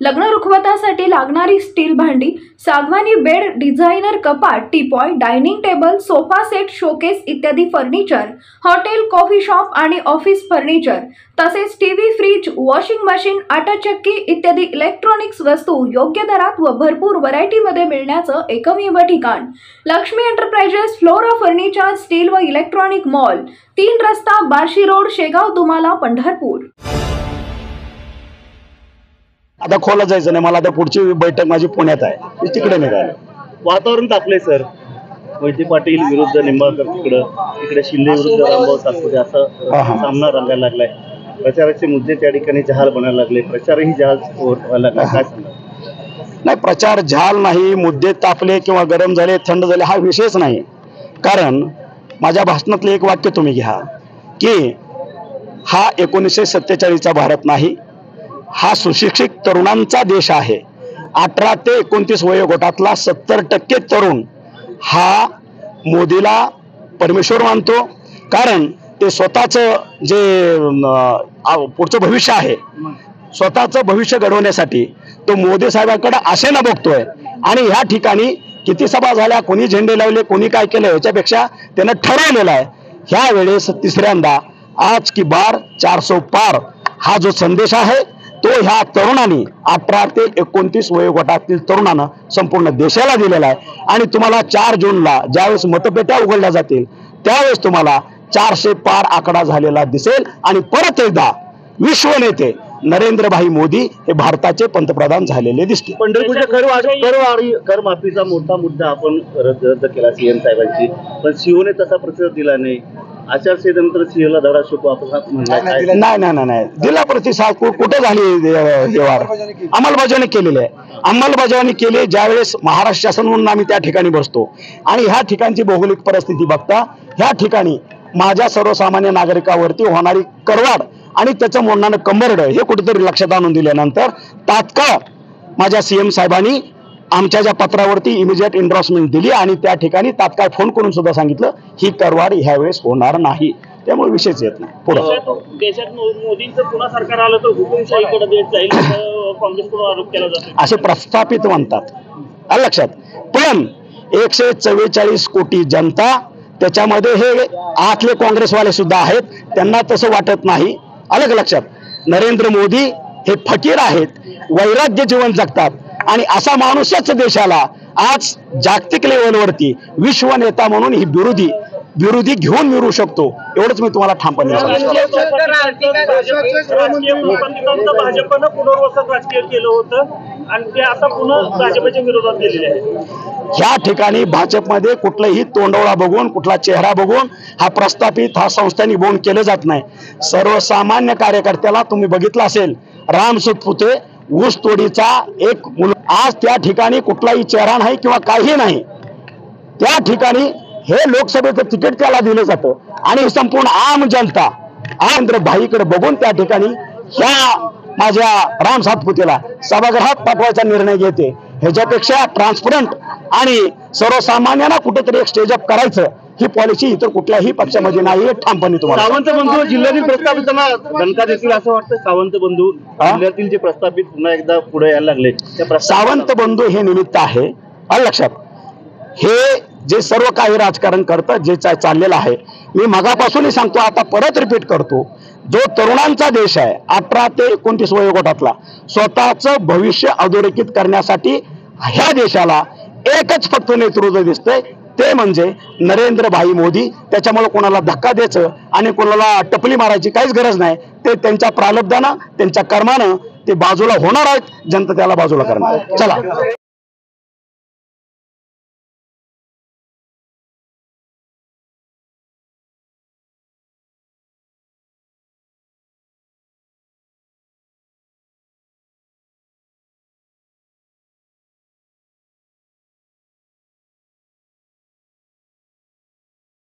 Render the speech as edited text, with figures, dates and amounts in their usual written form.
लग्न रुखवतासाठी लागणारी स्टील भांडी, सागवानी बेड, डिझायनर कपाट, teapoy, dining table, sofa set, showcase इत्यादी फर्निचर, हॉटेल, कॉफी शॉप आणि ऑफिस फर्निचर, तसेच टीव्ही, फ्रीज, वॉशिंग मशीन, आटा चक्की इत्यादी इलेक्ट्रॉनिक्स वस्तू योग्य दरात व भरपूर व्हरायटीमध्ये मिळण्याचं एकमेव ठिकाण Lakshmi enterprises flora furniture steel व इलेक्ट्रॉनिक मॉल, 3 रस्ता, बार्शी रोड, शेगाव, दुमाला, पंढरपूर। आता खोला जायचं नाही मला, आता पुढची बैठक माझी पुण्यात आहे, मी तिकडे निघालो। वातावरण तापले सर, मोहिते पाटील विरुद्ध निंबाळकर तिकडे शिंदे विरुद्ध रामभाऊ सातपुते असा सामना रंगायला लागलाय। प्रचाराचे मुद्दे त्या ठिकाणी जहाल बनायला लागले, प्रचारही जहाल व्हायला लागला, काय सांगा? नाही, प्रचार झाल नाही, मुद्दे तापले किंवा गरम झाले, थंड झाले हा विषयच नाही। कारण माझ्या भाषणातले एक वाक्य तुम्ही घ्या की हा 1947चा भारत नाही, हा सुशिक्षित तरुणांचा देश आहे। 18 ते 29 वयोगटातला 70% तरुण हा मोदीला परमेश्वर मानतो। कारण ते स्वतःचं जे पुढचं भविष्य आहे, स्वतःचं भविष्य घडवण्यासाठी तो मोदी साहेबांकडे आशेनं बघतोय। आणि ह्या ठिकाणी किती सभा झाल्या, कोणी झेंडे लावले, कोणी काय केलं याच्यापेक्षा त्यानं ठरवलेलं आहे ह्या वेळेस तिसऱ्यांदा आज की बार 400 पार हा जो संदेश आहे तो ह्या तरुणांनी 18 ते 29 वयोगटातील तरुणांना संपूर्ण देशाला दिलेला आहे। आणि तुम्हाला 4 जूनला ज्यावेळेस मतपेट्या उघडल्या जातील त्यावेळेस तुम्हाला 400 पार आकडा झालेला दिसेल। आणि परत एकदा विश्व नेते नरेंद्रभाई मोदी हे भारताचे पंतप्रधान झालेले दिसतील। पंढरपूरच्या कर माफीचा मोठा मुद्दा आपण रद्द केला सीएम साहेबांची, पण सीओने तसा प्रतिसाद दिला नाही। आचारसंहितेनंतर सीओला धडा शिकू आपण नाही दिला प्रतिसाद, कुठे झाली अंमलबजावणी केलेली आहे, अंमलबजावणी केली ज्यावेळेस महाराष्ट्र शासन म्हणून आम्ही त्या ठिकाणी बसतो। आणि ह्या ठिकाणची भौगोलिक परिस्थिती बघता ह्या ठिकाणी माझ्या सर्वसामान्य नागरिकावरती होणारी करवाढ आणि त्याचं मोडणारं कंबरड हे कुठेतरी लक्षात आणून दिल्यानंतर तात्काळ माझ्या सीएम साहेबांनी आमच्या ज्या पत्रावरती इमिजिएट एन्डॉर्समेंट दिली आणि त्या ठिकाणी तात्काळ फोन करून सुद्धा सांगितलं ही करवाढ ह्यावेळेस होणार नाही, त्यामुळे विषयच येत नाही। पुढे देशात मोदींचं पुन्हा सरकार आलं तर हुकुमशाहीकडे देश जाईल काँग्रेसकडून आरोप केला जातो, असे प्रस्थापित म्हणतात लक्षात। पण 144 कोटी जनता त्याच्यामध्ये हे आतले काँग्रेसवाले सुद्धा आहेत, त्यांना तसं वाटत नाही, अलग लक्षात। नरेंद्र मोदी हे फकीर आहेत, वैराग्य जीवन जगतात आणि असा माणूसच देशाला आज जागतिक लेवलवरती विश्व नेता म्हणून ही विरोधी घेऊन मिळू शकतो, एवढंच मी तुम्हाला ठामपणे भाजपनं पुनर्वसन राजकीय केलं होतं आणि ते आता पुन्हा भाजपच्या विरोधात गेलेले आहे। ह्या ठिकाणी भाजपमध्ये कुठलंही तोंडवळा बघून कुठला चेहरा बघून हा प्रस्थापित हा संस्थांनी बोन केलं जात नाही। सर्वसामान्य कार्यकर्त्याला तुम्ही बघितलं असेल, राम सातपुते ऊस तोडीचा एक आज त्या ठिकाणी कुठलाही चेहरा नाही किंवा काही नाही, त्या ठिकाणी हे लोकसभेचं तिकीट त्याला दिलं जातं आणि संपूर्ण आम जनता आंध्र भाईकडे बघून त्या ठिकाणी ह्या माझ्या राम सातपुतेला सभागृहात पाठवायचा निर्णय घेते। ह्याच्यापेक्षा ट्रान्सपरंट आणि सर्वसामान्यांना कुठेतरी एक स्टेज अप करायचं ही पॉलिसी इतर कुठल्याही पक्षामध्ये नाही, ठामपणे तुम्हाला। सावंत बंधू जिल्ह्यातील प्रस्थापितांना दणका देतील असं वाटतं? सावंत बंधू जिल्ह्यातील जे प्रस्थापित पुन्हा एकदा पुढे यायला लागले, सावंत बंधू हे निमित्त आहे लक्षात। हे जे सर्व काही राजकारण करतं जे चाललेलं आहे, मी मगापासूनही सांगतो आता परत रिपीट करतो, जो तरुणांचा देश आहे 18 ते 29 वयोगटातला स्वतःचं भविष्य अधोरेखित करण्यासाठी ह्या देशाला एकच फक्त नेतृत्व दिसतंय, ते म्हणजे नरेंद्रभाई मोदी। त्याच्यामुळे कोणाला धक्का द्यायचं आणि कोणाला टपली मारायची काहीच गरज नाही, ते त्यांच्या प्रारब्धानं त्यांच्या कर्मानं ते बाजूला होणार आहेत, जनता त्याला बाजूला करणार। चला।